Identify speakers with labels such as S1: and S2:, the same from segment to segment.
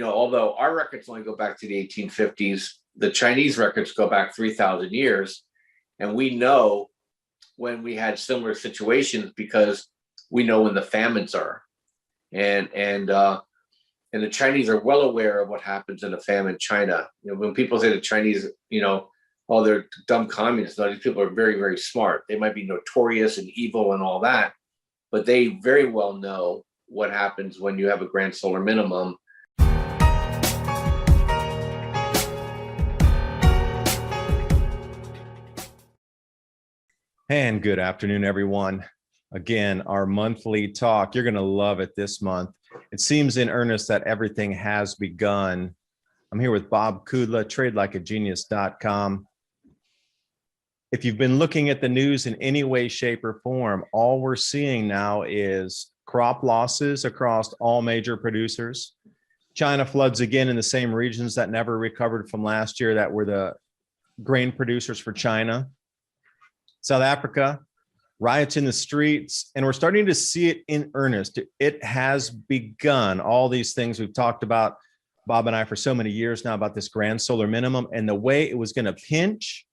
S1: although our records only go back to the 1850s, the Chinese records go back 3,000 years. And we know when we had similar situations because we know when the famines are. And the Chinese are well aware of what happens in a famine in China. When people say the Chinese, oh, they're dumb communists. No, these people are very, very smart. They might be notorious and evil and all that, but they very well know what happens when you have a grand solar minimum.
S2: And good afternoon, everyone. Again, our monthly talk. You're going to love it this month. It seems in earnest that everything has begun. I'm here with Bob Kudla, tradelikeagenius.com. If you've been looking at the news in any way, shape, or form, all we're seeing now is crop losses across all major producers. China floods again in the same regions that never recovered from last year that were the grain producers for China. South Africa, riots in the streets, and we're starting to see it in earnest. It has begun. All these things we've talked about, Bob and I, for so many years now about this grand solar minimum and the way it was going to pinch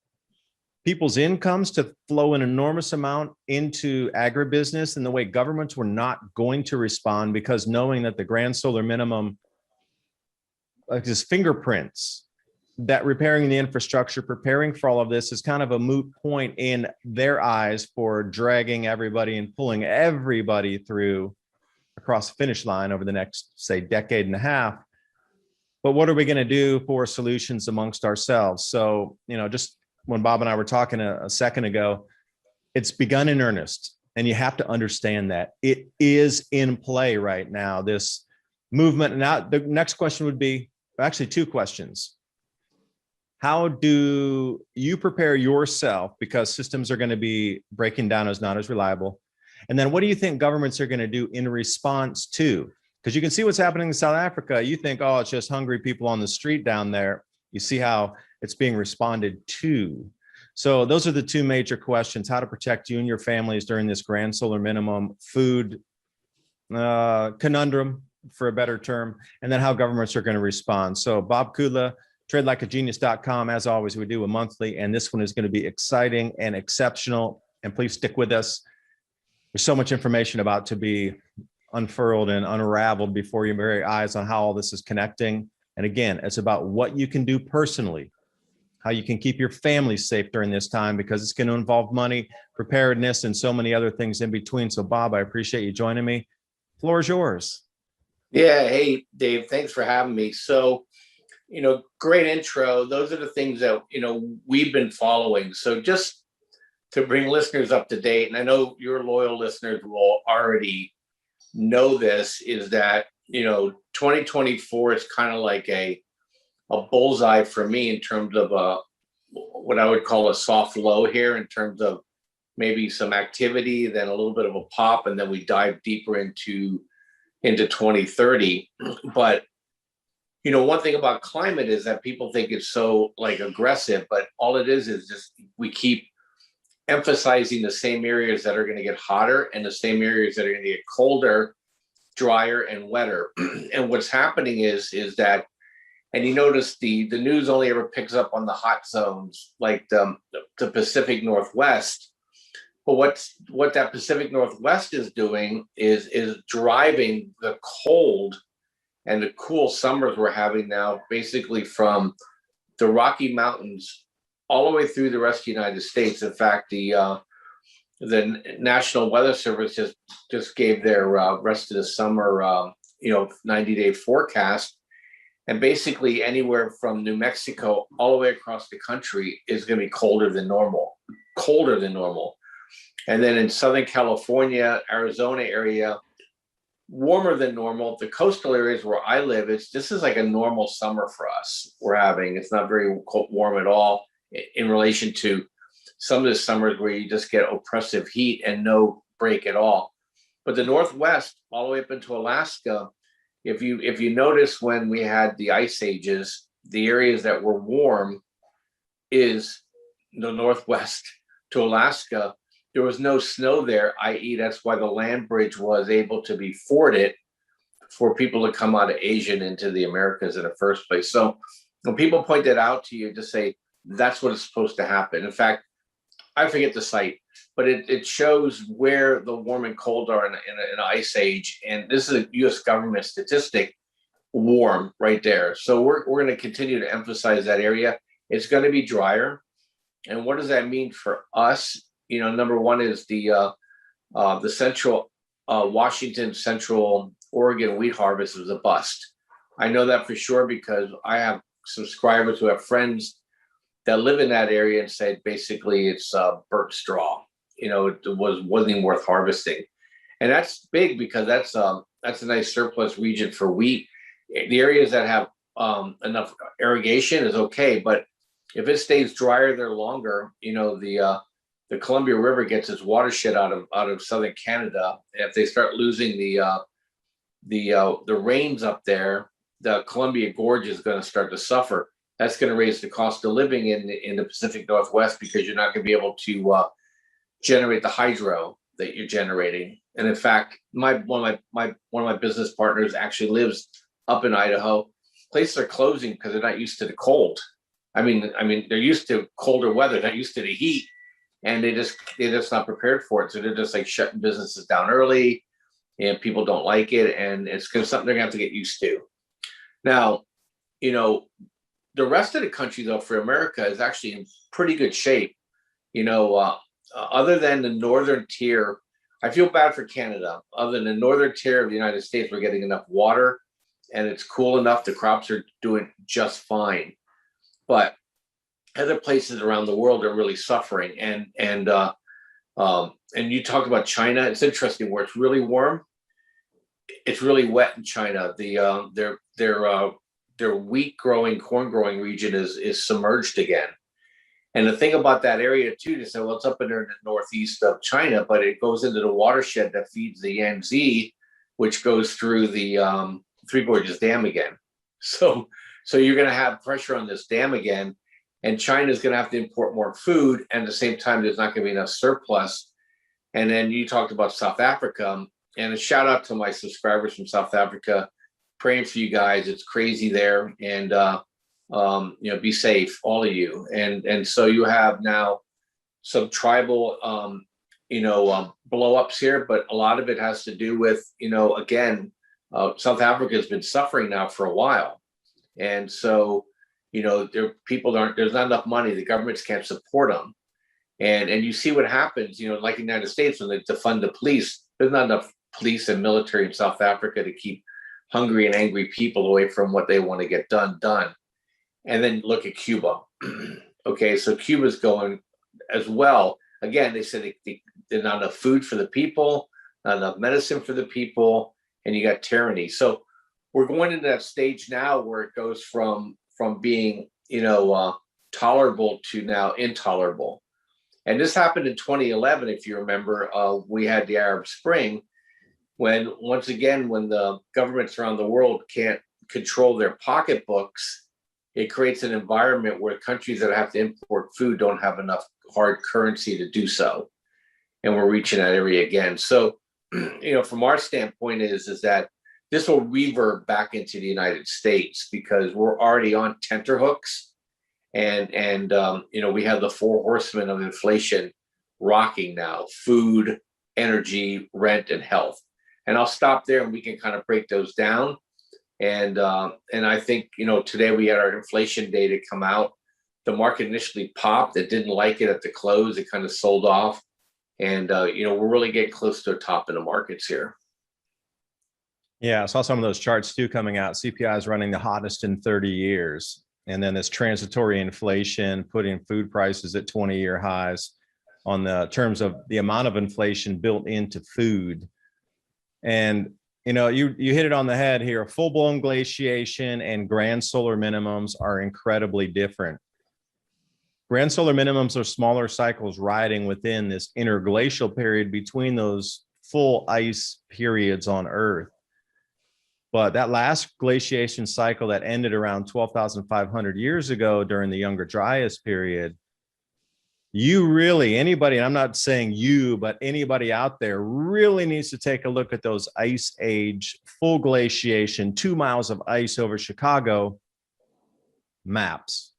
S2: people's incomes to flow an enormous amount into agribusiness, and the way governments were not going to respond because knowing that the grand solar minimum, like his fingerprints, that repairing the infrastructure, preparing for all of this is kind of a moot point in their eyes for dragging everybody and pulling everybody through across the finish line over the next, say, decade and a half. But what are we going to do for solutions amongst ourselves? So, just when Bob and I were talking a second ago, it's begun in earnest. And you have to understand that it is in play right now, this movement. Now, the next question would be actually two questions. How do you prepare yourself, because systems are going to be breaking down as not as reliable? And then what do you think governments are going to do in response to? Because you can see what's happening in South Africa. You think, oh, it's just hungry people on the street down there. You see how it's being responded to. So those are the two major questions: how to protect you and your families during this grand solar minimum food conundrum, for a better term, and then how governments are going to respond. So Bob Kudla, tradelikeagenius.com. As always, we do a monthly, and this one is going to be exciting and exceptional. And please stick with us. There's so much information about to be unfurled and unraveled before your very eyes on how all this is connecting. And again, it's about what you can do personally, how you can keep your family safe during this time, because it's going to involve money, preparedness, and so many other things in between. So Bob, I appreciate you joining me. Floor is yours.
S1: Yeah. Hey, Dave, thanks for having me. So, great intro. Those are the things that, we've been following. So just to bring listeners up to date, and I know your loyal listeners will already know this, is that, 2024 is kind of like a bullseye for me in terms of what I would call a soft low here, in terms of maybe some activity, then a little bit of a pop, and then we dive deeper into 2030. But one thing about climate is that people think it's so aggressive, but all it is just we keep emphasizing the same areas that are going to get hotter and the same areas that are going to get colder, drier, and wetter. And what's happening is that, and you notice the news only ever picks up on the hot zones, like the Pacific Northwest. But what that Pacific Northwest is doing is driving the cold and the cool summers we're having now, basically from the Rocky Mountains all the way through the rest of the United States. In fact, the National Weather Service just gave their rest of the summer 90-day forecast, and basically anywhere from New Mexico all the way across the country is going to be colder than normal. And then in Southern California, Arizona area, warmer than normal. The coastal areas where I live, this is like a normal summer for us. It's not very warm at all in relation to some of the summers where you just get oppressive heat and no break at all. But the Northwest, all the way up into Alaska, if you notice when we had the ice ages, the areas that were warm is the Northwest to Alaska. There was no snow there, i.e. that's why the land bridge was able to be forded for people to come out of Asia and into the Americas in the first place. So when people point that out to you, just say that's what is supposed to happen. In fact, I forget the site, but it shows where the warm and cold are in an ice age. And this is a US government statistic, warm right there. So we're going to continue to emphasize that area. It's going to be drier. And what does that mean for us? You know, number one is the central Washington, Central Oregon wheat harvest was a bust. I know that for sure because I have subscribers who have friends that live in that area and said basically it's burnt straw. You know, it wasn't even worth harvesting, and that's big because that's a nice surplus region for wheat. The areas that have enough irrigation is okay, but if it stays drier there longer, you know, the Columbia River gets its watershed out of southern Canada. If they start losing the rains up there, the Columbia Gorge is going to start to suffer. That's going to raise the cost of living in the Pacific Northwest because you're not going to be able to generate the hydro that you're generating. And in fact, one of my business partners actually lives up in Idaho. Places are closing because they're not used to the cold. I mean, they're used to colder weather, not used to the heat, and they're just not prepared for it. So they're just like shutting businesses down early, and people don't like it, and it's something they're gonna have to get used to. Now, you know, the rest of the country, though, for America is actually in pretty good shape. You know, other than the northern tier, I feel bad for Canada. Other than the northern tier of the United States, we're getting enough water, and it's cool enough. The crops are doing just fine. But other places around the world are really suffering. And you talked about China. It's interesting where it's really warm. It's really wet in China. Their wheat growing, corn growing region is submerged again. And the thing about that area too, they say, well, it's up in there in the northeast of China, but it goes into the watershed that feeds the Yangtze, which goes through the Three Gorges Dam again. So you're going to have pressure on this dam again, and China is going to have to import more food. And at the same time, there's not going to be enough surplus. And then you talked about South Africa, and a shout out to my subscribers from South Africa. Praying for you guys. It's crazy there, and you know, be safe, all of you. And so you have now some tribal, blow ups here, but a lot of it has to do with, you know, again, South Africa has been suffering now for a while, and so, you know, there's not enough money. The governments can't support them, and you see what happens. You know, like in the United States, when they defund the police, there's not enough police and military in South Africa to keep hungry and angry people away from what they want to get done. And then look at Cuba. Okay, so Cuba's going as well. Again, they said there's not enough food for the people, not enough medicine for the people, and you got tyranny. So we're going into that stage now where it goes from being, you know, tolerable to now intolerable. And this happened in 2011, if you remember. We had the Arab Spring, when once again, when the governments around the world can't control their pocketbooks, it creates an environment where countries that have to import food don't have enough hard currency to do so. And we're reaching that area again. So, you know, from our standpoint is that this will revert back into the United States because we're already on tenterhooks. And you know, we have the four horsemen of inflation rocking now: food, energy, rent, and health. And I'll stop there and we can kind of break those down. And I think, you know, today we had our inflation data come out. The market initially popped. It didn't like it at the close. It kind of sold off. And, you know, we're really getting close to a top in the markets here.
S2: Yeah, I saw some of those charts too coming out. CPI is running the hottest in 30 years. And then this transitory inflation putting food prices at 20-year highs on the terms of the amount of inflation built into food. And, you know, you hit it on the head here. Full-blown glaciation and grand solar minimums are incredibly different. Grand solar minimums are smaller cycles riding within this interglacial period between those full ice periods on Earth. But that last glaciation cycle that ended around 12,500 years ago during the Younger Dryas period, You really, anybody, and I'm not saying you, but anybody out there really needs to take a look at those ice age, full glaciation, 2 miles of ice over Chicago maps,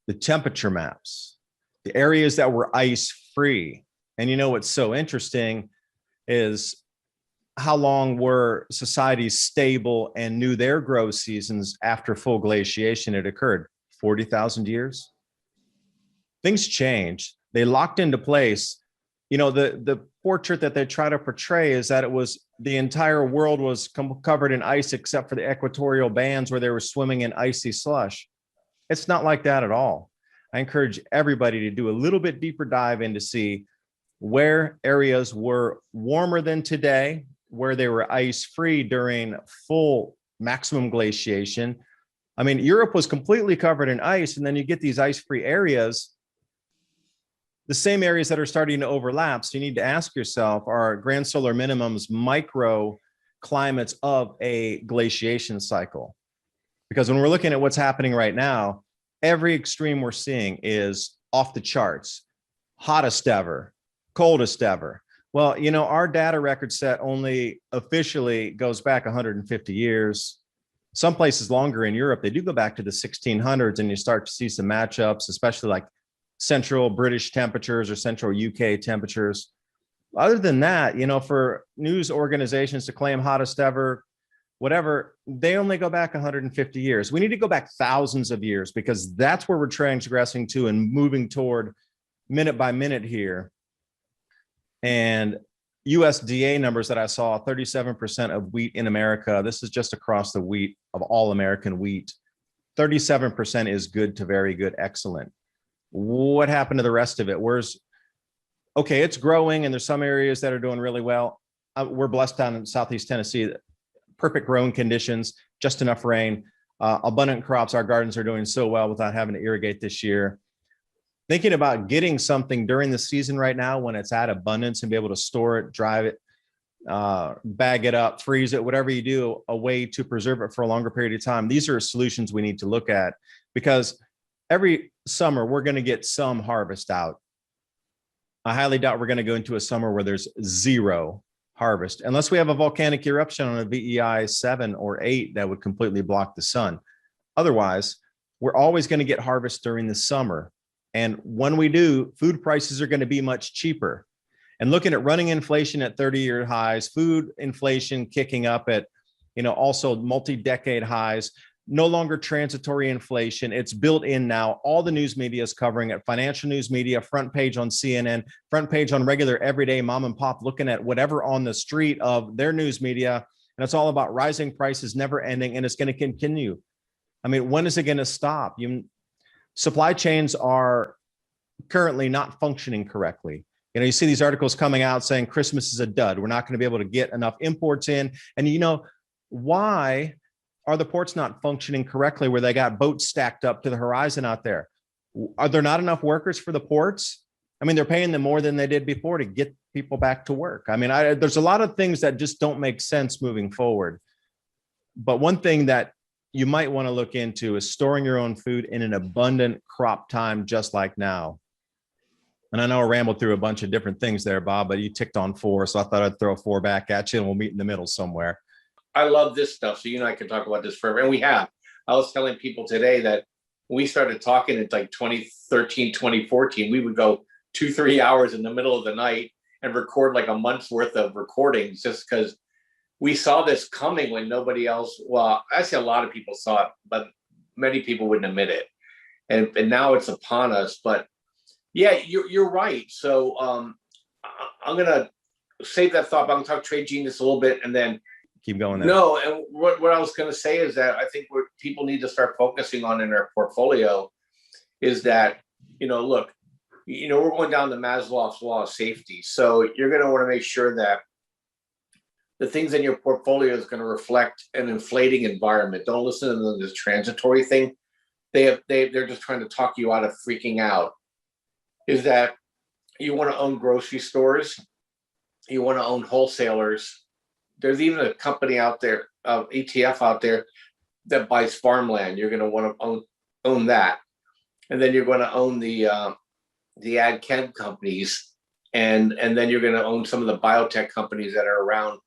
S2: the temperature maps, the areas that were ice free. And you know what's so interesting is how long were societies stable and knew their growth seasons after full glaciation had occurred? 40,000 years. Things changed. They locked into place. You know, the portrait that they try to portray is that it was the entire world was covered in ice except for the equatorial bands where they were swimming in icy slush. It's not like that at all. I encourage everybody to do a little bit deeper dive in to see where areas were warmer than today, where they were ice free during full maximum glaciation. I mean, Europe was completely covered in ice, and then you get these ice free areas, the same areas that are starting to overlap. So you need to ask yourself, are grand solar minimums micro climates of a glaciation cycle? Because when we're looking at what's happening right now, every extreme we're seeing is off the charts, hottest ever, coldest ever. Well, you know, our data record set only officially goes back 150 years. Some places longer in Europe, they do go back to the 1600s, and you start to see some matchups, especially like central British temperatures or central UK temperatures. Other than that, you know, for news organizations to claim hottest ever, whatever, they only go back 150 years. We need to go back thousands of years, because that's where we're transgressing to and moving toward minute by minute here. And USDA numbers that I saw, 37% of wheat in America, this is just across the wheat of all American wheat, 37% is good to very good, excellent. What happened to the rest of it? Okay, it's growing and there's some areas that are doing really well. We're blessed down in Southeast Tennessee, perfect growing conditions, just enough rain, abundant crops. Our gardens are doing so well without having to irrigate this year. Thinking about getting something during the season right now when it's at abundance and be able to store it, drive it, bag it up, freeze it, whatever you do, a way to preserve it for a longer period of time. These are solutions we need to look at, because every summer we're going to get some harvest out. I highly doubt we're going to go into a summer where there's zero harvest, unless we have a volcanic eruption on a VEI 7 or 8 that would completely block the sun. Otherwise, we're always going to get harvest during the summer. And when we do, food prices are going to be much cheaper. And looking at running inflation at 30-year highs, food inflation kicking up at, you know, also multi-decade highs, no longer transitory inflation. It's built in now. All the news media is covering it. Financial news media, front page on CNN, front page on regular everyday mom and pop, looking at whatever on the street of their news media. And it's all about rising prices, never ending, and it's going to continue. I mean, when is it going to stop? Supply chains are currently not functioning correctly. You know, you see these articles coming out saying Christmas is a dud. We're not going to be able to get enough imports in. And you know, why are the ports not functioning correctly where they got boats stacked up to the horizon out there? Are there not enough workers for the ports? I mean, they're paying them more than they did before to get people back to work. I mean, there's a lot of things that just don't make sense moving forward. But one thing that you might want to look into is storing your own food in an abundant crop time, just like now. And I know I rambled through a bunch of different things there, Bob, but you ticked on 4. So I thought I'd throw 4 back at you and we'll meet in the middle somewhere.
S1: I love this stuff. So you and I can talk about this forever. And we have. I was telling people today that when we started talking in like 2013, 2014, we would go 2-3 hours in the middle of the night and record like a month's worth of recordings, just because we saw this coming when nobody else, well, actually a lot of people saw it, but many people wouldn't admit it. And now it's upon us. But yeah, you're right. So I'm going to save that thought, but I'm going to talk trade genius a little bit and then
S2: keep going there.
S1: No, and what I was going to say is that I think what people need to start focusing on in their portfolio is that, you know, look, you know, we're going down the Maslow's law of safety. So you're going to want to make sure that the things in your portfolio is going to reflect an inflating environment. Don't listen to this transitory thing. They're just trying to talk you out of freaking out. Is that you want to own grocery stores, you want to own wholesalers. There's even a company out there, ETF out there, that buys farmland. You're going to want to own that, and then you're going to own the the ag chem companies, and then you're going to own some of the biotech companies that are around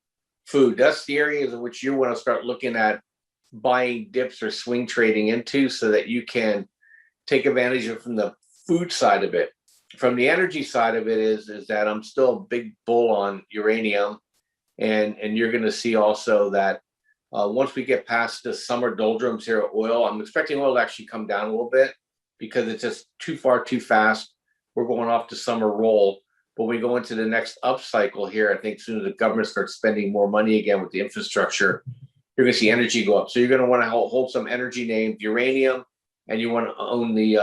S1: food. That's the areas in which you want to start looking at buying dips or swing trading into, so that you can take advantage of from the food side of it. From the energy side of it is that I'm still a big bull on uranium, and you're going to see also that once we get past the summer doldrums here at oil, I'm expecting oil to actually come down a little bit because it's just too far too fast. We're going off to summer roll. But we go into the next upcycle here, I think as soon as the government starts spending more money again with the infrastructure, you're going to see energy go up. So you're going to want to hold some energy named uranium, and you want to own the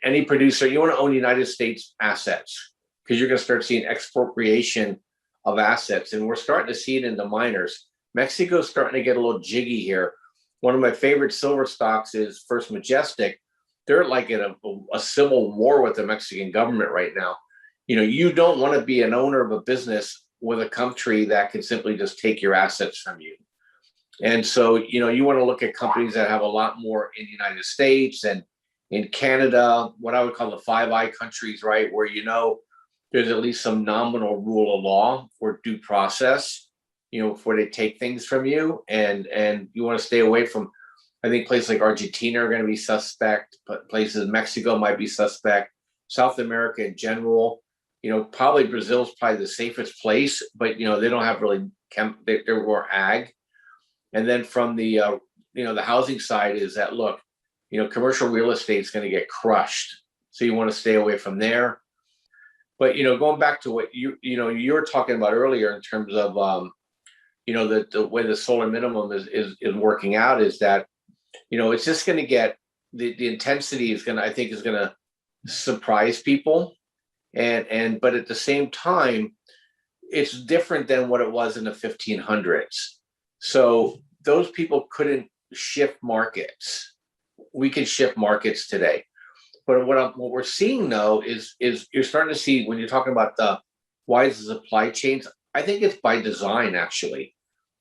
S1: any producer. You want to own United States assets, because you're going to start seeing expropriation of assets, and we're starting to see it in the miners. Mexico's starting to get a little jiggy here. One of my favorite silver stocks is First Majestic. They're like in a civil war with the Mexican government right now. You don't want to be an owner of a business with a country that can simply just take your assets from you. And so, you want to look at companies that have a lot more in the United States and in Canada, what I would call the Five Eye countries, right? Where, there's at least some nominal rule of law or due process, before they take things from you. And you want to stay away from, I think places like Argentina are going to be suspect, but places Mexico might be suspect, South America in general. Probably Brazil's probably the safest place, but they don't have really they're more ag. And then from the the housing side is that, look, commercial real estate is going to get crushed, so you want to stay away from there. But going back to what you were talking about earlier in terms of the way the solar minimum is working out, is that it's just going to get the intensity is going to, I think, is going to surprise people. But at the same time, it's different than what it was in the 1500s. So those people couldn't shift markets. We can shift markets today. But what we're seeing though is you're starting to see, when you're talking about why is the supply chains, I think it's by design, actually.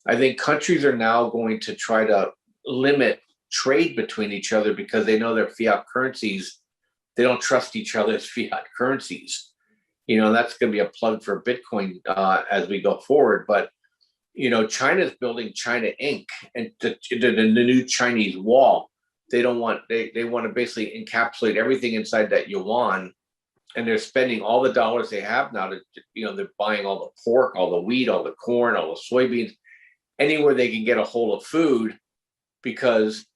S1: I think countries are now going to try to limit trade between each other because they know their fiat currencies, they don't trust each other's fiat currencies. That's going to be a plug for Bitcoin as we go forward. But, China's building China Inc. and the new Chinese wall. They want to basically encapsulate everything inside that yuan, and they're spending all the dollars they have now to, they're buying all the pork, all the wheat, all the corn, all the soybeans, anywhere they can get a hold of food, because,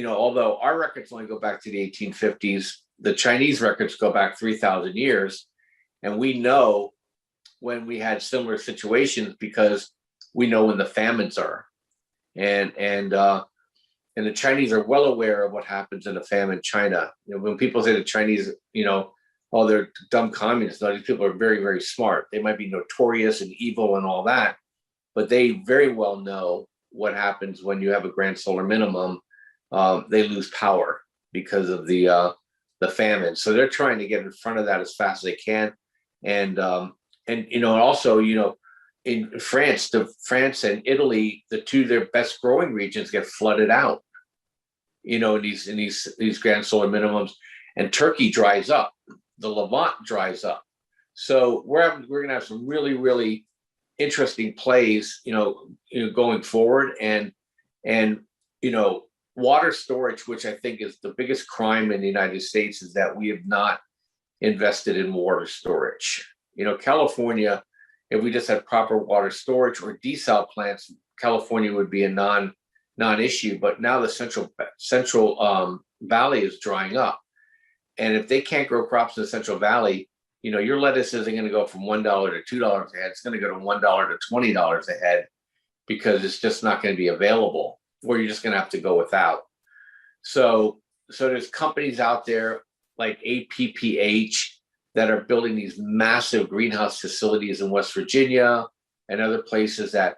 S1: although our records only go back to the 1850s, the Chinese records go back 3,000 years. And we know when we had similar situations because we know when the famines are. And the Chinese are well aware of what happens in a famine in China. When people say the Chinese, oh, they're dumb communists, no, these people are very, very smart. They might be notorious and evil and all that, but they very well know what happens when you have a grand solar minimum. They lose power because of the famine. So they're trying to get in front of that as fast as they can. And also, in France and Italy, their best growing regions get flooded out, in these grand solar minimums, and Turkey dries up, the Levant dries up. So we're going to have some really, really interesting plays, going forward, and water storage, which I think is the biggest crime in the United States, is that we have not invested in water storage. California, if we just had proper water storage or desal plants, California would be a non-issue. But now the central valley is drying up, and if they can't grow crops in the Central Valley, your lettuce isn't going to go from $1 to $2 a head. It's going to go to $1 to $20 a head, because it's just not going to be available, or you're just going to have to go without. So there's companies out there like APPH that are building these massive greenhouse facilities in West Virginia and other places that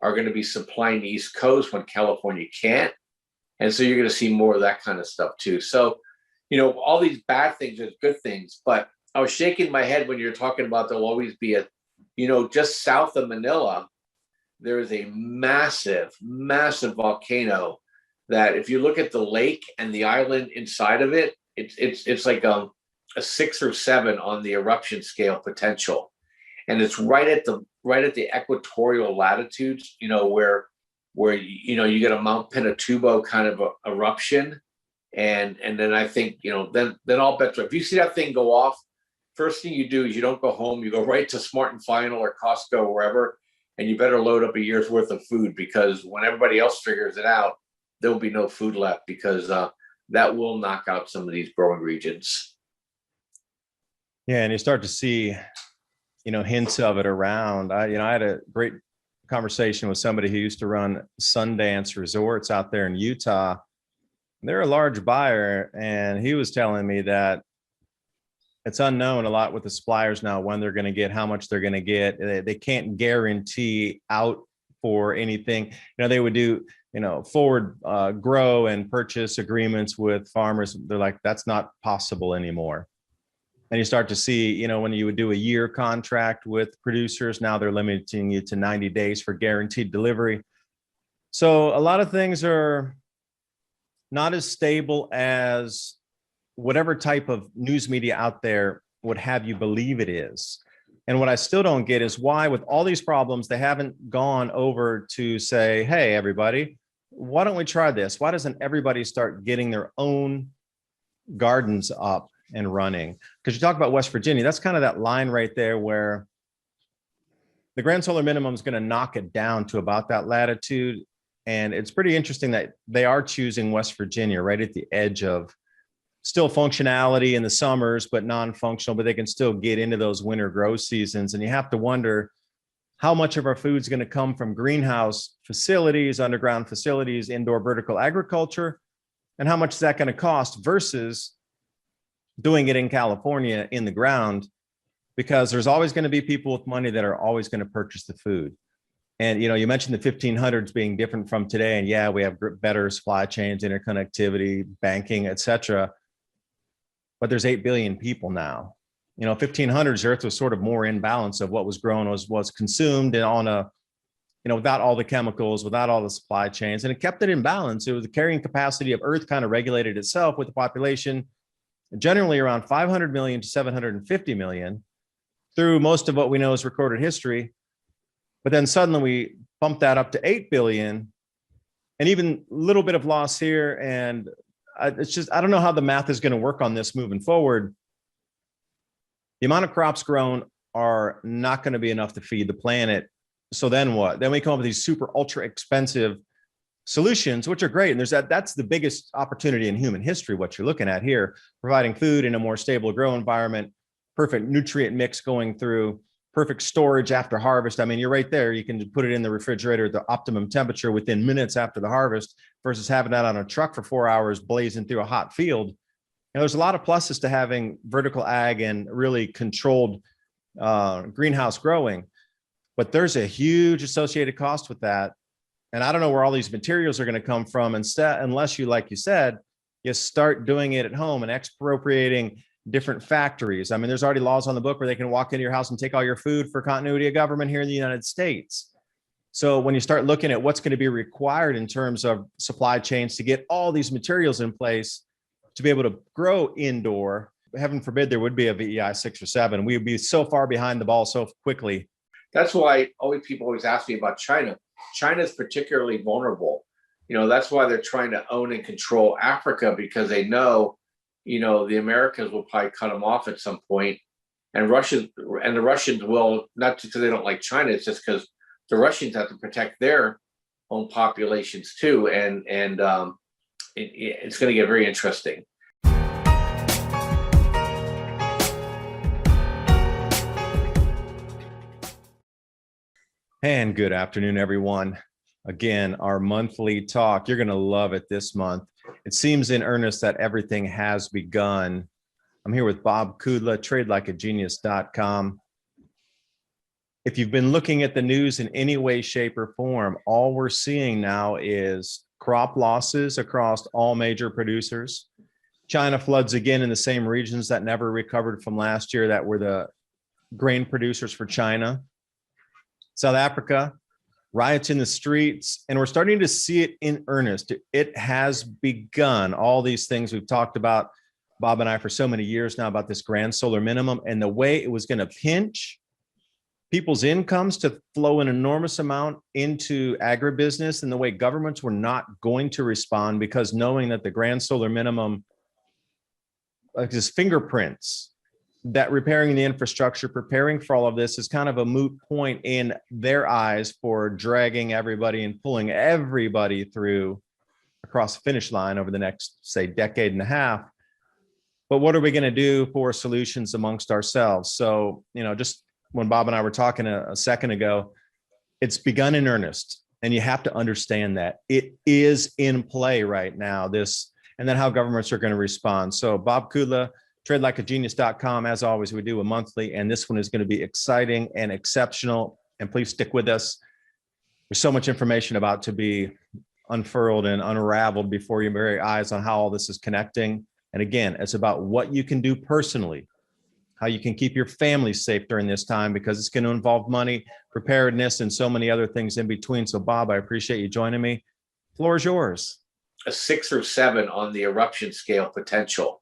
S1: are going to be supplying the East Coast when California can't. And so you're going to see more of that kind of stuff too. So, all these bad things are good things, but I was shaking my head when you're talking about there'll always be just south of Manila, there is a massive, massive volcano that, if you look at the lake and the island inside of it, it's like a 6 or 7 on the eruption scale potential, and it's right at the equatorial latitudes. Where you get a Mount Pinatubo kind of a eruption, and then I think then all bets are. If you see that thing go off, first thing you do is you don't go home. You go right to Smart and Final or Costco or wherever, and you better load up a year's worth of food, because when everybody else figures it out, there will be no food left, because that will knock out some of these growing regions.
S2: Yeah, and you start to see, hints of it around. I had a great conversation with somebody who used to run Sundance Resorts out there in Utah. They're a large buyer, and he was telling me that it's unknown a lot with the suppliers now when they're going to get, how much they're going to get. They can't guarantee out for anything. They would do, forward grow and purchase agreements with farmers. They're like, that's not possible anymore. And you start to see, when you would do a year contract with producers, now they're limiting you to 90 days for guaranteed delivery. So a lot of things are not as stable as whatever type of news media out there would have you believe it is. And what I still don't get is why, with all these problems, they haven't gone over to say, hey, everybody, why don't we try this? Why doesn't everybody start getting their own gardens up and running? Because you talk about West Virginia, that's kind of that line right there where the grand solar minimum is going to knock it down to about that latitude. And it's pretty interesting that they are choosing West Virginia right at the edge of still functionality in the summers, but non-functional, but they can still get into those winter grow seasons. And you have to wonder how much of our food is going to come from greenhouse facilities, underground facilities, indoor vertical agriculture, and how much is that going to cost versus doing it in California in the ground, because there's always going to be people with money that are always going to purchase the food. And, you mentioned the 1500s being different from today. And yeah, we have better supply chains, interconnectivity, banking, et cetera. But there's 8 billion people now. 1500s, Earth was sort of more in balance of what was grown was consumed, and on a, without all the chemicals, without all the supply chains, and it kept it in balance. It was the carrying capacity of Earth kind of regulated itself with the population generally around 500 million to 750 million through most of what we know is recorded history. But then suddenly we bumped that up to 8 billion, and even a little bit of loss here. And it's just, I don't know how the math is going to work on this moving forward. The amount of crops grown are not going to be enough to feed the planet. So then what? Then we come up with these super ultra expensive solutions, which are great. And that's the biggest opportunity in human history, what you're looking at here, providing food in a more stable grow environment, perfect nutrient mix going through, perfect storage after harvest. I mean, you're right there. You can put it in the refrigerator at the optimum temperature within minutes after the harvest versus having that on a truck for 4 hours blazing through a hot field. And there's a lot of pluses to having vertical ag and really controlled greenhouse growing, but there's a huge associated cost with that. And I don't know where all these materials are going to come from instead, unless you, like you said, you start doing it at home and expropriating different factories. I mean, there's already laws on the book where they can walk into your house and take all your food for continuity of government here in the United States. So when you start looking at what's going to be required in terms of supply chains to get all these materials in place to be able to grow indoor, heaven forbid there would be a VEI 6 or 7. We would be so far behind the ball so quickly.
S1: That's why people always ask me about China. China is particularly vulnerable. That's why they're trying to own and control Africa, because they know, the Americans will probably cut them off at some point, and the Russians will, not because they don't like China, it's just because the Russians have to protect their own populations too, and it's going to get very interesting.
S2: And good afternoon, everyone. Again, our monthly talk. You're going to love it this month. It seems in earnest that everything has begun. I'm here with Bob Kudla, tradelikeagenius.com. If you've been looking at the news in any way, shape, or form, all we're seeing now is crop losses across all major producers. China floods again in the same regions that never recovered from last year that were the grain producers for China. South Africa, riots in the streets, and we're starting to see it in earnest. It has begun. All these things we've talked about Bob and I, for so many years now about this grand solar minimum and the way it was going to pinch people's incomes to flow an enormous amount into agribusiness, and the way governments were not going to respond, because knowing that the grand solar minimum, like his fingerprints, that repairing the infrastructure, preparing for all of this is kind of a moot point in their eyes for dragging everybody and pulling everybody through across the finish line over the next, say, decade and a half. But what are we going to do for solutions amongst ourselves? So, just when Bob and I were talking a second ago, it's begun in earnest, and you have to understand that it is in play right now, this, and then how governments are going to respond. So Bob Kudla, tradelikeagenius.com. As always, we do a monthly, and this one is going to be exciting and exceptional. And please stick with us. There's so much information about to be unfurled and unraveled before your very eyes on how all this is connecting. And again, it's about what you can do personally, how you can keep your family safe during this time, because it's going to involve money, preparedness, and so many other things in between. So Bob, I appreciate you joining me. Floor is yours.
S1: A 6 or 7 on the eruption scale potential.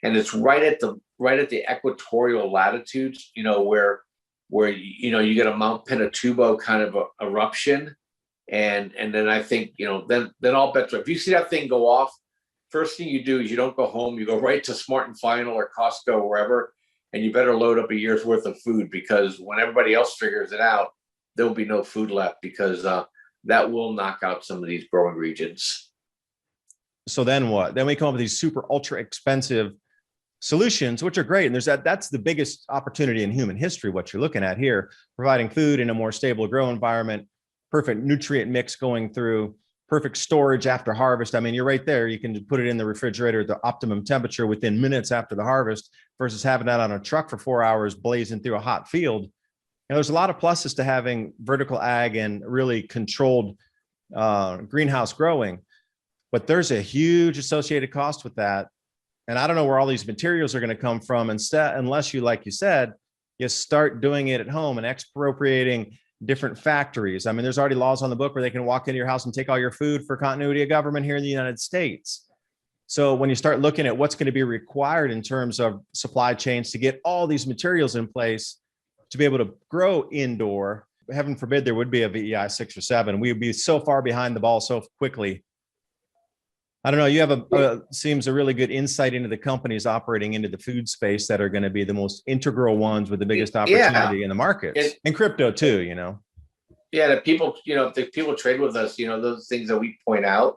S1: And it's right at the equatorial latitudes, where you get a Mount Pinatubo kind of a eruption. And then I think, then all bets are, if you see that thing go off, first thing you do is you don't go home, you go right to Smart and Final or Costco or wherever, and you better load up a year's worth of food, because when everybody else figures it out, there'll be no food left, because that will knock out some of these growing regions.
S2: So then what? Then we come up with these super ultra expensive solutions, which are great. And that's the biggest opportunity in human history, what you're looking at here, providing food in a more stable grow environment, perfect nutrient mix going through, perfect storage after harvest. I mean, you're right there. You can put it in the refrigerator at the optimum temperature within minutes after the harvest, versus having that on a truck for 4 hours blazing through a hot field. And there's a lot of pluses to having vertical ag and really controlled greenhouse growing, but there's a huge associated cost with that. And I don't know where all these materials are going to come from, instead, unless you, like you said, you start doing it at home and expropriating different factories. I mean, there's already laws on the book where they can walk into your house and take all your food for continuity of government here in the United States. So when you start looking at what's going to be required in terms of supply chains to get all these materials in place to be able to grow indoor, heaven forbid there would be a VEI 6 or 7. We would be so far behind the ball so quickly. I don't know. You have seems a really good insight into the companies operating into the food space that are going to be the most integral ones with the biggest opportunity in the markets, and crypto too.
S1: Yeah, the people, if people trade with us, those things that we point out,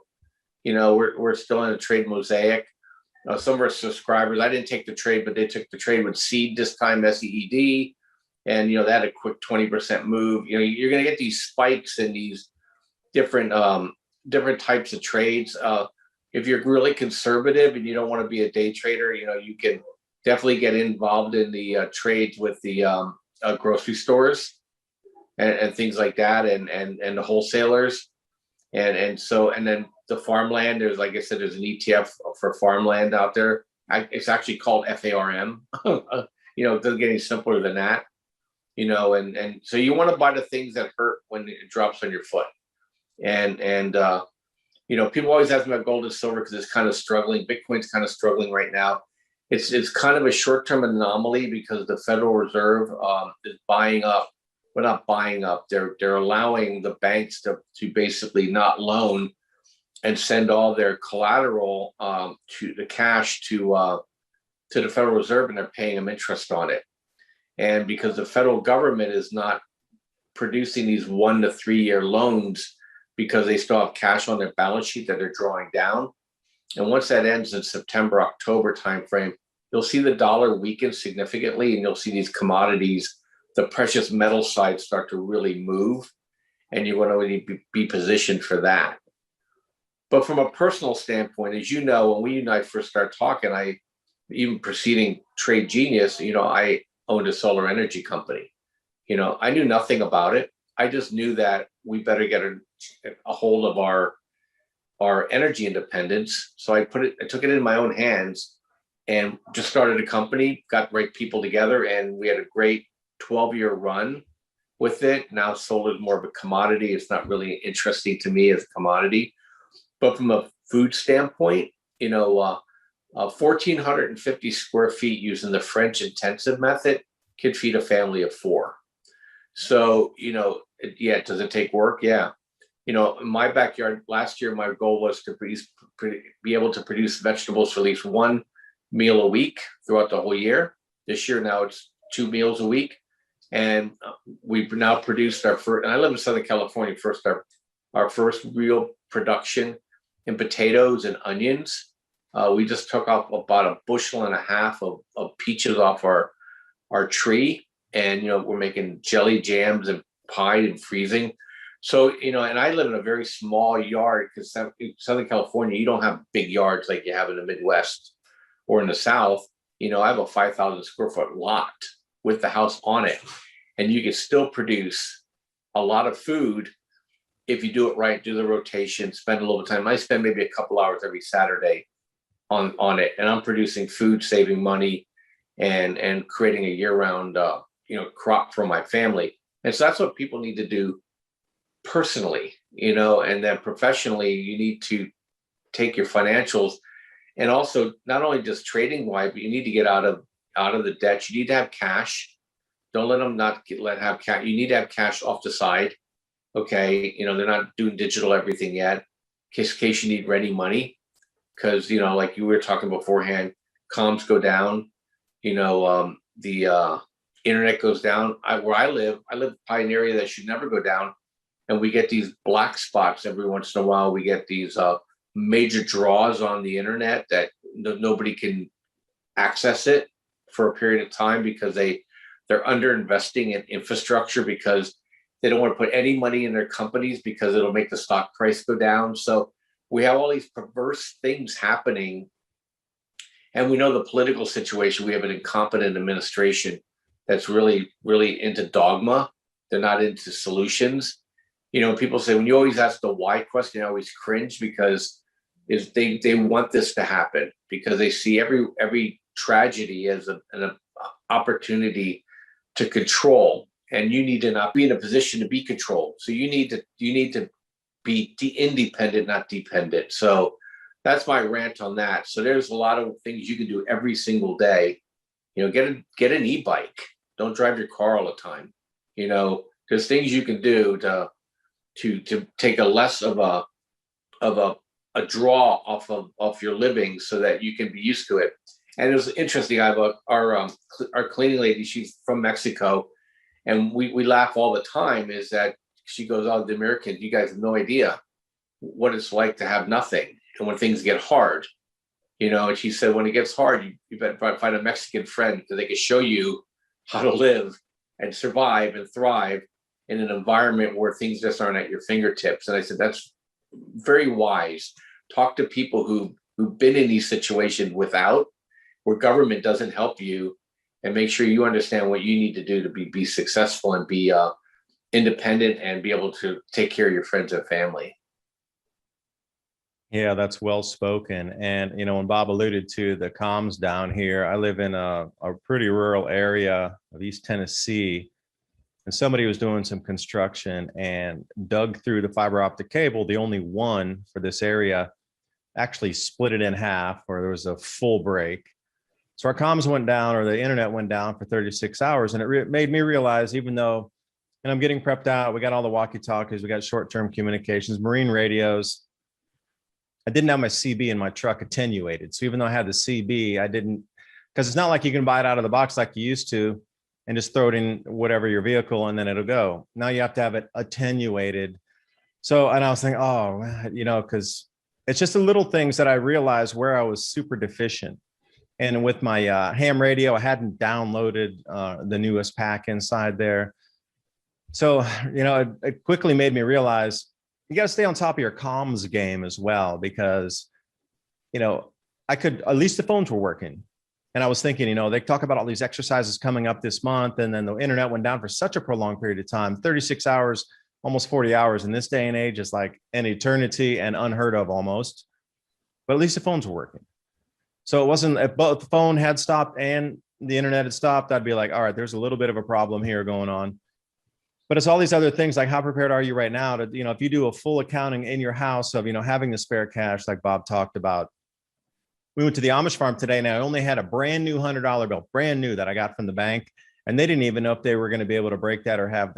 S1: we're still in a trade mosaic. Some of our subscribers, I didn't take the trade, but they took the trade with Seed this time, SEED, and they had a quick 20% move. You're going to get these spikes in these different types of trades. If you're really conservative and you don't want to be a day trader, you can definitely get involved in the trades with the grocery stores and things like that, and the wholesalers, and then the farmland. There's, like I said, there's an ETF for farmland out there. It's actually called FARM. It doesn't get any simpler than that. And so you want to buy the things that hurt when it drops on your foot, and people always ask me about gold and silver because it's kind of struggling. Bitcoin's kind of struggling right now. It's kind of a short-term anomaly because the Federal Reserve is buying up. Well, not buying up. They're allowing the banks to basically not loan and send all their collateral to the cash to the Federal Reserve, and they're paying them interest on it. And because the federal government is not producing these 1 to 3 year loans, because they still have cash on their balance sheet that they're drawing down. And once that ends in September, October timeframe, you'll see the dollar weaken significantly, and you'll see these commodities, the precious metal side, start to really move. And you want to be positioned for that. But from a personal standpoint, as you know, when we and I first started talking, even preceding Trade Genius, I owned a solar energy company. I knew nothing about it. I just knew that we better get a hold of our energy independence. So I took it in my own hands and just started a company, got the right people together, and we had a great 12-year run with it. Now solar is more of a commodity. It's not really interesting to me as a commodity. But from a food standpoint, 1,450 square feet using the French intensive method could feed a family of 4. So, yeah, does it take work? Yeah. In my backyard last year, my goal was to be able to produce vegetables for at least 1 meal a week throughout the whole year. This year, now it's 2 meals a week. And we've now produced our first, and I live in Southern California, our first real production in potatoes and onions. We just took off about 1.5 bushels of peaches off our tree. And, we're making jelly jams and pie and freezing. So, and I live in a very small yard because Southern California, you don't have big yards like you have in the Midwest or in the South. I have a 5,000 square foot lot with the house on it. And you can still produce a lot of food if you do it right, do the rotation, spend a little time. I spend maybe a couple hours every Saturday on it. And I'm producing food, saving money, and creating a year-round crop for my family. And so that's what people need to do personally, and then professionally, you need to take your financials, and also not only just trading wise, but you need to get out of the debt. You need to have cash. Don't let them have cash. You need to have cash off the side. Okay. They're not doing digital everything yet. In case you need ready money. Cause like you were talking beforehand, comms go down, the internet goes down. Where I live by an area that should never go down. And we get these black spots every once in a while. We get these major draws on the internet that nobody can access it for a period of time because they're under investing in infrastructure because they don't want to put any money in their companies because it'll make the stock price go down. So we have all these perverse things happening. And we know the political situation. We have an incompetent administration that's really, really into dogma. They're not into solutions. People say when you always ask the why question, I always cringe because they want this to happen because they see every tragedy as an opportunity to control, and you need to not be in a position to be controlled. So you need to be independent, not dependent. So that's my rant on that. So there's a lot of things you can do every single day. Get an e-bike. Don't drive your car all the time. There's things you can do to take a less of a draw off your living so that you can be used to it. And it was interesting. I have our cleaning lady. She's from Mexico, and we laugh all the time. Is that she goes, "Oh, the Americans, you guys have no idea what it's like to have nothing, and when things get hard, And she said, when it gets hard, you better find a Mexican friend because they can show you how to live and survive and thrive in an environment where things just aren't at your fingertips." And I said, that's very wise. Talk to people who've been in these situations where government doesn't help you, and make sure you understand what you need to do to be successful and be independent and be able to take care of your friends and family.
S2: Yeah, that's well spoken. And, when Bob alluded to the comms down here, I live in a pretty rural area of East Tennessee. And somebody was doing some construction and dug through the fiber optic cable, the only one for this area, actually split it in half, or there was a full break. So our comms went down, or the internet went down for 36 hours. And it made me realize, even though, and I'm getting prepped out, we got all the walkie-talkies, we got short-term communications, marine radios. I didn't have my CB in my truck attenuated. So even though I had the CB, I didn't, because it's not like you can buy it out of the box like you used to and just throw it in whatever your vehicle and then it'll go. Now you have to have it attenuated. So, and I was thinking, because it's just the little things that I realized where I was super deficient. And with my ham radio, I hadn't downloaded the newest pack inside there. So, it quickly made me realize you got to stay on top of your comms game as well, because, I could, at least the phones were working. And I was thinking, they talk about all these exercises coming up this month. And then the internet went down for such a prolonged period of time, 36 hours, almost 40 hours in this day and age is like an eternity and unheard of almost. But at least the phones were working. So it wasn't, if both the phone had stopped and the internet had stopped, I'd be like, all right, there's a little bit of a problem here going on. But it's all these other things, like how prepared are you right now to, if you do a full accounting in your house of, having the spare cash, like Bob talked about, We went to the Amish farm today, and I only had a brand new $100 bill, brand new, that I got from the bank, and they didn't even know if they were going to be able to break that or have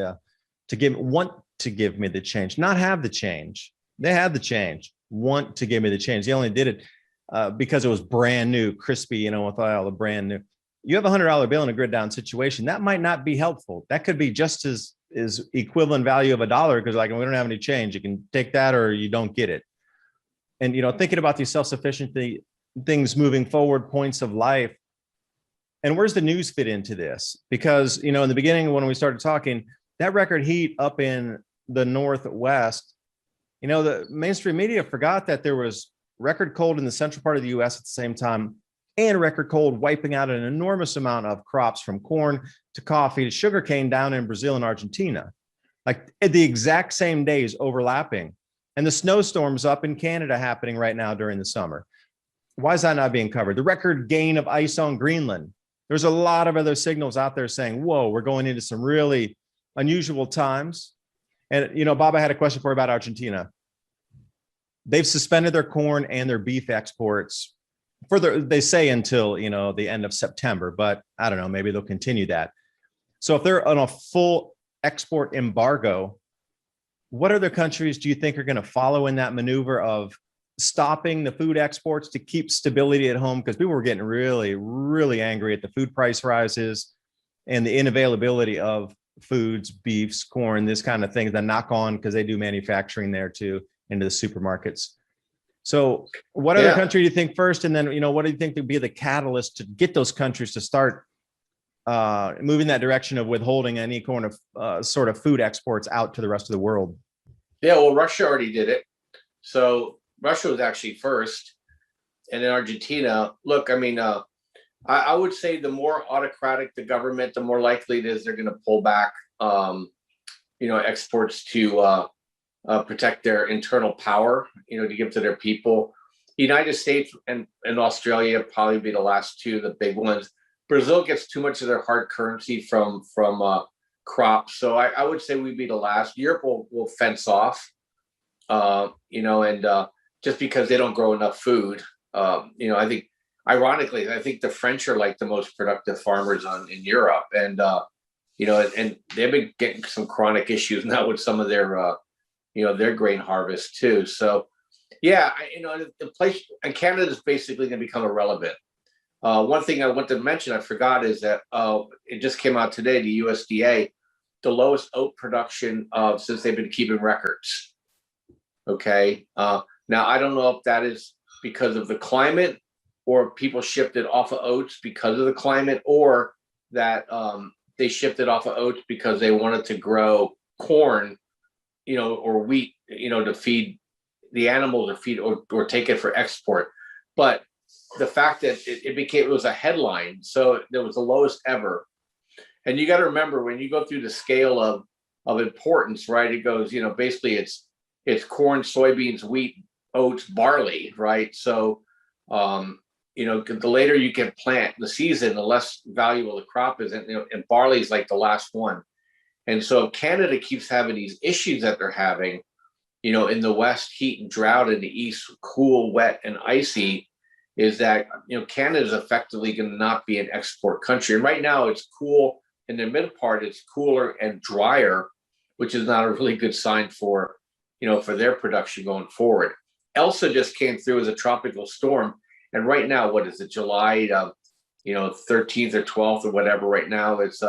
S2: want to give me the change, not have the change. They had the change, want to give me the change. They only did it because it was brand new, crispy, with all the brand new. You have a $100 bill in a grid down situation, that might not be helpful. That could be just as equivalent value of $1, because we don't have any change. You can take that or you don't get it. And thinking about these self-sufficiency things moving forward, points of life, and where's the news fit into this? Because in the beginning when we started talking, that record heat up in the Northwest, the mainstream media forgot that there was record cold in the central part of the U.S. at the same time, and record cold wiping out an enormous amount of crops, from corn to coffee to sugarcane, down in Brazil and Argentina, like at the exact same days overlapping. And the snowstorms up in Canada happening right now during the summer. Why is that not being covered? The record gain of ice on Greenland. There's a lot of other signals out there saying, whoa, we're going into some really unusual times. And, Bob, I had a question for you about Argentina. They've suspended their corn and their beef exports they say until, the end of September, but I don't know, maybe they'll continue that. So if they're on a full export embargo, what other countries do you think are going to follow in that maneuver of stopping the food exports to keep stability at home? Because people were getting really, really angry at the food price rises and the inavailability of foods, beefs, corn, this kind of thing, the knock on, because they do manufacturing there too, into the supermarkets. So what other country do you think first? And then, what do you think would be the catalyst to get those countries to start moving that direction of withholding any kind of sort of food exports out to the rest of the world?
S1: Yeah, well, Russia already did it. So Russia was actually first. And in Argentina, look, I would say the more autocratic the government, the more likely it is they're going to pull back, exports to protect their internal power, to give to their people. The United States and Australia probably be the last two, the big ones. Brazil gets too much of their hard currency from crops. So I would say we'd be the last. Europe will fence off, and just because they don't grow enough food. I think, ironically, I think the French are like the most productive farmers in Europe. And, and they've been getting some chronic issues now with some of their, their grain harvest too. So, the place, and Canada is basically going to become irrelevant. One thing I want to mention, I forgot, is that it just came out today, the USDA, the lowest oat production since they've been keeping records. Okay. Now, I don't know if that is because of the climate, or people shifted off of oats because of the climate, or that they shifted off of oats because they wanted to grow corn, or wheat, to feed the animals, or feed or take it for export. But the fact that it was a headline, so there was the lowest ever. And you got to remember, when you go through the scale of importance, right? It goes, basically it's corn, soybeans, wheat, oats, barley, right? So, the later you can plant the season, the less valuable the crop is, and barley is like the last one. And so Canada keeps having these issues that they're having, in the West, heat and drought, in the East, cool, wet, and icy, is that, Canada is effectively going to not be an export country. And right now it's cool. In the mid part, it's cooler and drier, which is not a really good sign for, for their production going forward. Elsa just came through as a tropical storm. And right now, what is it, July, 13th or 12th or whatever, right now, it's,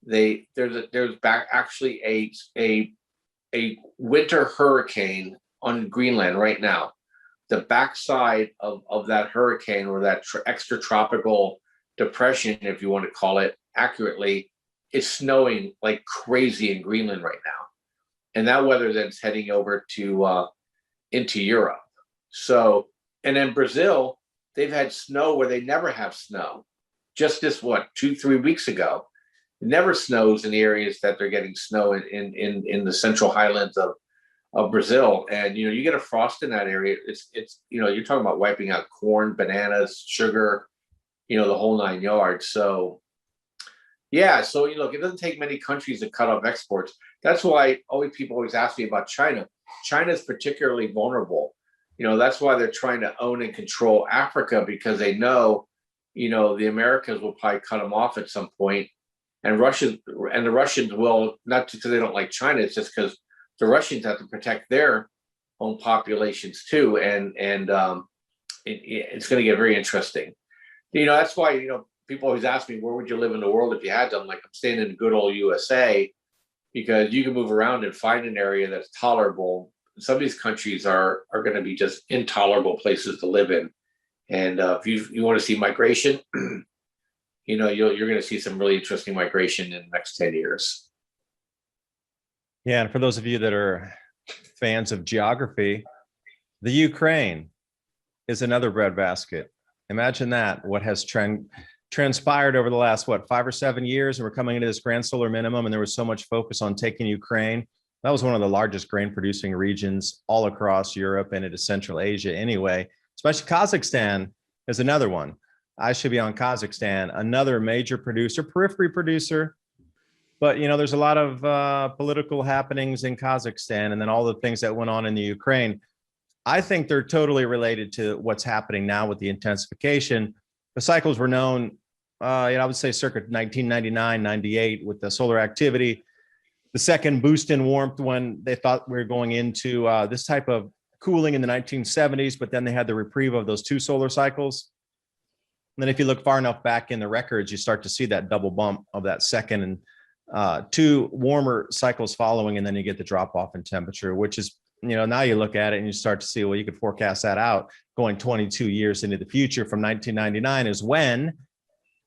S1: there's actually a winter hurricane on Greenland right now. The backside of that hurricane, or that extra tropical depression, if you want to call it accurately, is snowing like crazy in Greenland right now. And that weather then's heading over to into Europe. So, and then Brazil, they've had snow where they never have snow. Just this, 2-3 weeks ago. It never snows in the areas that they're getting snow in the central highlands of Brazil. And, you get a frost in that area. It's you're talking about wiping out corn, bananas, sugar, the whole 9 yards. So, so, look, it doesn't take many countries to cut off exports. That's why people always ask me about China. China is particularly vulnerable. That's why they're trying to own and control Africa, because they know, the Americans will probably cut them off at some point, and the Russians will, not because they don't like China, it's just because the Russians have to protect their own populations too, and it's going to get very interesting. That's why people always ask me, where would you live in the world if you had to? I'm like, I'm staying in good old USA, because you can move around and find an area that's tolerable. Some of these countries are going to be just intolerable places to live in. And if you want to see migration, you're going to see some really interesting migration in the next 10 years.
S2: Yeah, and for those of you that are fans of geography, the Ukraine is another breadbasket. Imagine that, what has transpired over the last, 5 or 7 years, and we're coming into this grand solar minimum, and there was so much focus on taking Ukraine. That was one of the largest grain producing regions all across Europe and into Central Asia anyway, especially Kazakhstan is another one. I should be on Kazakhstan, another major producer, periphery producer. But, there's a lot of political happenings in Kazakhstan, and then all the things that went on in the Ukraine. I think they're totally related to what's happening now with the intensification. The cycles were known, I would say circa 1999, 98 with the solar activity. The second boost in warmth when they thought we were going into this type of cooling in the 1970s, but then they had the reprieve of those 2 solar cycles. And then if you look far enough back in the records, you start to see that double bump of that second and 2 warmer cycles following, and then you get the drop off in temperature, which is, now you look at it and you start to see, well, you could forecast that out going 22 years into the future from 1999 is when,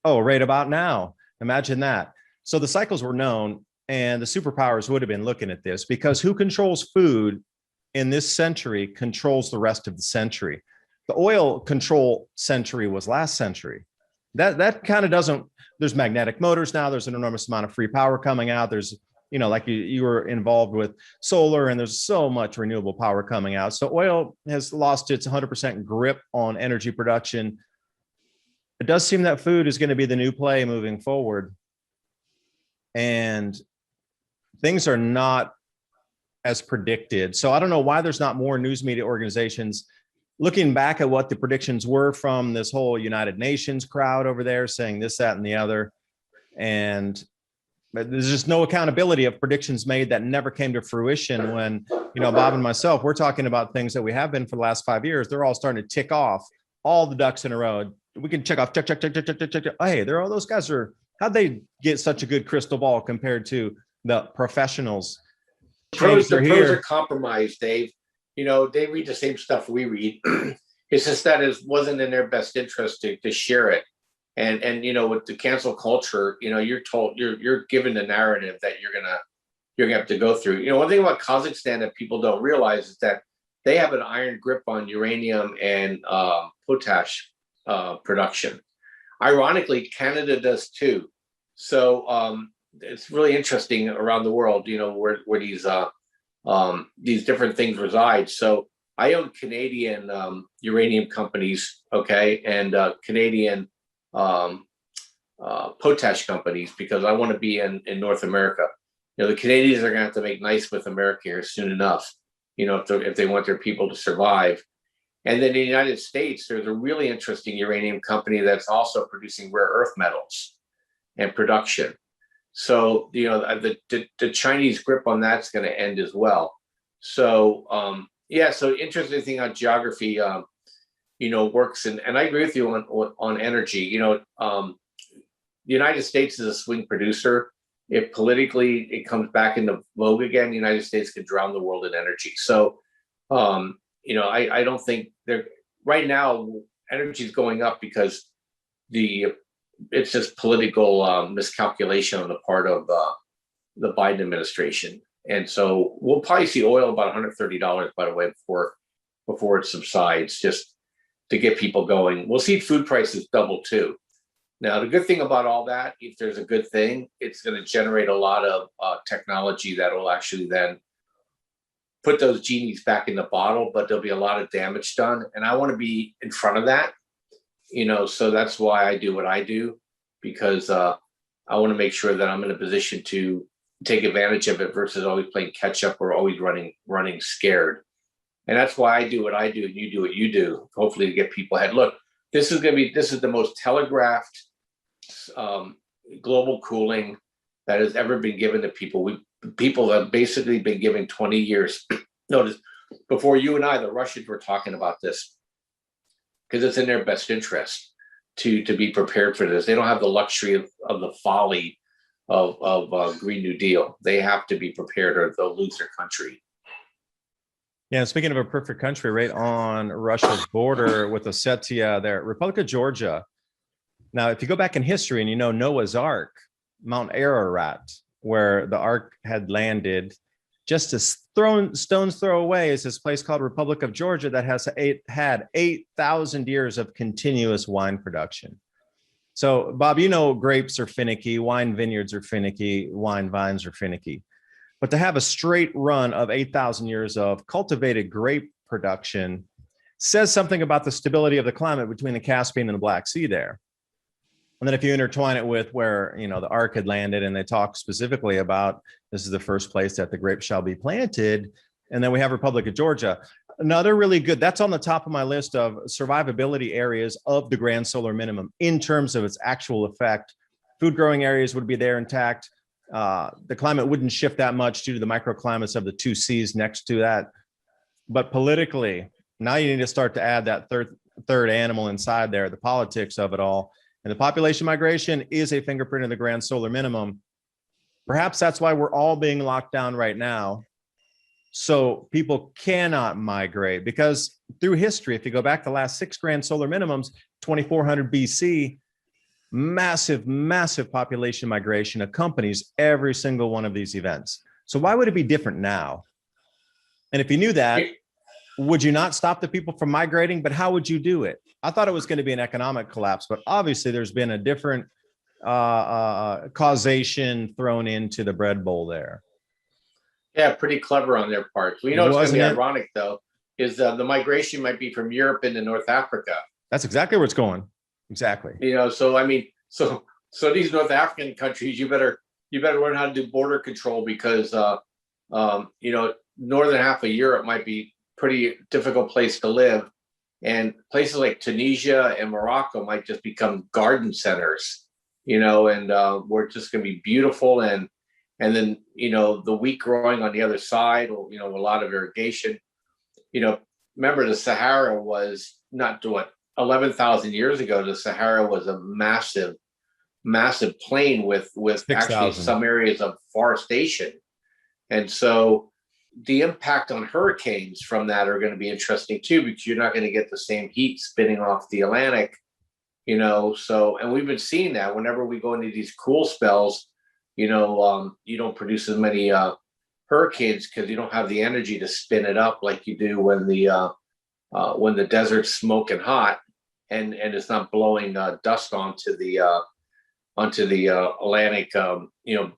S2: right about now. Imagine that. So the cycles were known, and the superpowers would have been looking at this, because who controls food in this century controls the rest of the century. The oil control century was last century. That kind of doesn't, there's magnetic motors now, there's an enormous amount of free power coming out. There's, like you were involved with solar, and there's so much renewable power coming out. So oil has lost its 100% grip on energy production. It does seem that food is going to be the new play moving forward. And things are not as predicted. So I don't know why there's not more news media organizations looking back at what the predictions were from this whole United Nations crowd over there saying this, that, and the other. And there's just no accountability of predictions made that never came to fruition when, Bob and myself, we're talking about things that we have been for the last 5 years. They're all starting to tick off all the ducks in a row. We can check off, check. Oh, hey, they're all, those guys are, how'd they get such a good crystal ball compared to the professionals?
S1: The pros are compromised, Dave. They read the same stuff we read. It's just that it wasn't in their best interest to share it. And with the cancel culture, you're given the narrative that you're gonna have to go through. One thing about Kazakhstan that people don't realize is that they have an iron grip on uranium and potash production. Ironically, Canada does too. So it's really interesting around the world, where these different things reside. So I own Canadian uranium companies, okay, and Canadian potash companies, because I want to be in North America. The Canadians are going to have to make nice with America here soon enough, if they want their people to survive. And then in the United States, there's a really interesting uranium company that's also producing rare earth metals and production. So, the Chinese grip on that's going to end as well. So, so interesting thing on geography, works. And I agree with you on energy. The United States is a swing producer. If politically it comes back into vogue again, the United States could drown the world in energy. So, I don't think right now energy is going up because it's just political miscalculation on the part of the Biden administration. And so we'll probably see oil about $130, by the way, before it subsides, just to get people going. We'll see food prices double too. Now, the good thing about all that, if there's a good thing, it's going to generate a lot of technology that will actually then put those genies back in the bottle, but there'll be a lot of damage done. And I want to be in front of that, so that's why I do what I do, because I want to make sure that I'm in a position to take advantage of it versus always playing catch up or always running scared. And that's why I do what I do and you do what you do, hopefully to get people ahead. Look, this is the most telegraphed global cooling that has ever been given to people. People have basically been given 20 years notice. Before you and I, the Russians were talking about this because it's in their best interest to be prepared for this. They don't have the luxury of the folly of Green New Deal. They have to be prepared or they'll lose their country.
S2: Yeah, speaking of a perfect country, right on Russia's border with Ossetia there, Republic of Georgia. Now, if you go back in history and you know Noah's Ark, Mount Ararat, where the Ark had landed, just a stone's throw away is this place called Republic of Georgia that has had 8,000 years of continuous wine production. So, Bob, you know grapes are finicky, wine vineyards are finicky, wine vines are finicky. But to have a straight run of 8,000 years of cultivated grape production says something about the stability of the climate between the Caspian and the Black Sea there. And then if you intertwine it with where, you know, the Ark had landed and they talk specifically about this is the first place that the grapes shall be planted. And then we have Republic of Georgia. Another really good, that's on the top of my list of survivability areas of the Grand Solar Minimum in terms of its actual effect. Food growing areas would be there intact. The climate wouldn't shift that much due to the microclimates of the two seas next to that. But politically, now you need to start to add that third animal inside there, the politics of it all. And the population migration is a fingerprint of the Grand Solar Minimum. Perhaps that's why we're all being locked down right now. So people cannot migrate, because through history, if you go back the last 6 Grand Solar Minimums, 2400 BC, massive population migration accompanies every single one of these events. So why would it be different now? And if you knew that, would you not stop the people from migrating? But how would you do it? I thought it was going to be an economic collapse, but obviously there's been a different causation thrown into the bread bowl there.
S1: Yeah, pretty clever on their part. Well, you know, it's going to be ironic though, is the migration might be from Europe into North Africa.
S2: That's exactly where it's going. Exactly.
S1: You know, so I mean, so these North African countries, you better learn how to do border control, because you know, northern half of Europe might be pretty difficult place to live, and places like Tunisia and Morocco might just become garden centers. You know, and we're just going to be beautiful, and then, you know, the wheat growing on the other side, you know, a lot of irrigation. You know, remember the Sahara was not what 11,000 years ago. The Sahara was a massive plain with 6, actually some areas of forestation. And so the impact on hurricanes from that are going to be interesting too, because you're not going to get the same heat spinning off the Atlantic, you know. So, and we've been seeing that whenever we go into these cool spells, you know, you don't produce as many hurricanes because you don't have the energy to spin it up like you do when the desert's smoking hot and it's not blowing dust onto the Atlantic, you know,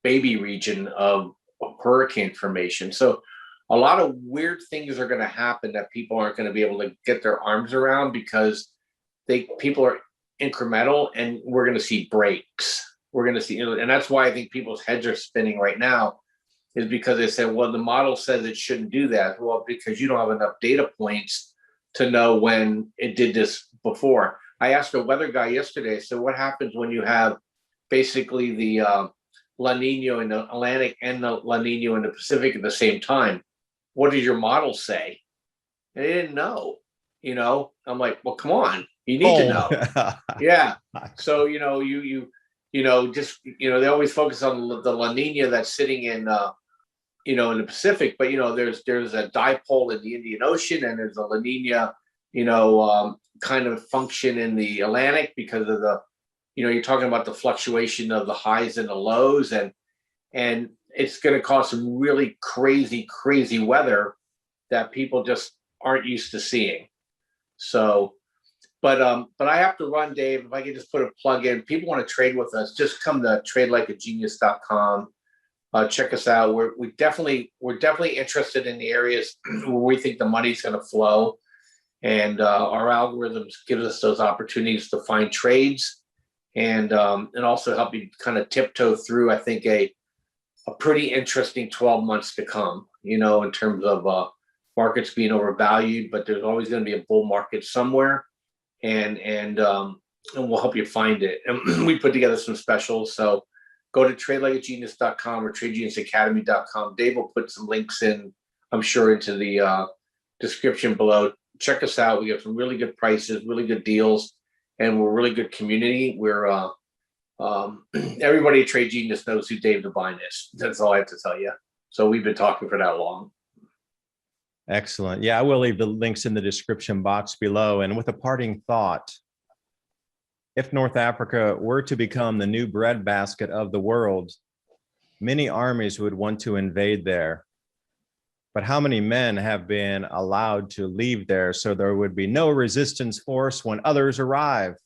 S1: baby region of hurricane formation. So a lot of weird things are going to happen that people aren't going to be able to get their arms around, because people are incremental, and we're going to see breaks. We're going to see, you know, and that's why I think people's heads are spinning right now, is because they said, well, the model says it shouldn't do that. Well, because you don't have enough data points to know when it did this before. I asked a weather guy yesterday, so what happens when you have basically the La Nina in the Atlantic and the La Nina in the Pacific at the same time? What does your model say? And they didn't know. You know, I'm like, well, come on, you need to know. Yeah. So, you know, you know, just, you know, they always focus on the La Nina that's sitting in, you know, in the Pacific, but, you know, there's a dipole in the Indian Ocean, and there's a La Nina, you know, kind of function in the Atlantic because of the, you know, you're talking about the fluctuation of the highs and the lows, and it's going to cause some really crazy weather that people just aren't used to seeing. So, but I have to run, Dave. If I could just put a plug in, people want to trade with us, just come to tradelikeagenius.com. Check us out. We're definitely interested in the areas where we think the money's going to flow, and our algorithms give us those opportunities to find trades, and also help you kind of tiptoe through, I think, a pretty interesting 12 months to come, you know, in terms of markets being overvalued, but there's always going to be a bull market somewhere, and we'll help you find it. And we put together some specials. So go to tradelikeagenius.com or tradegeniusacademy.com. Dave will put some links in, I'm sure, into the description below. Check us out. We have some really good prices, really good deals, and we're a really good community. We're everybody at Trade Genius knows who Dave DuByne is. That's all I have to tell you. So we've been talking for that long.
S2: Excellent. Yeah, I will leave the links in the description box below. And with a parting thought, if North Africa were to become the new breadbasket of the world, many armies would want to invade there. But how many men have been allowed to leave there so there would be no resistance force when others arrive?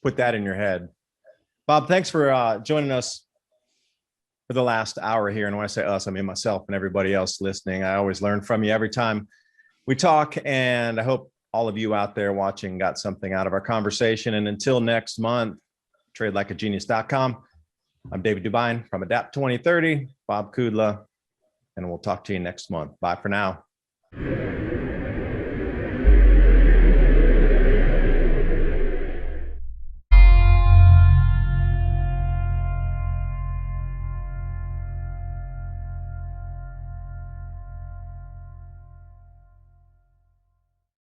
S2: Put that in your head. Bob, thanks for joining us for the last hour here. And when I say us, I mean myself and everybody else listening. I always learn from you every time we talk, and I hope all of you out there watching got something out of our conversation. And until next month, tradelikeagenius.com. I'm David DuByne from Adapt 2030, Bob Kudla, and we'll talk to you next month. Bye for now.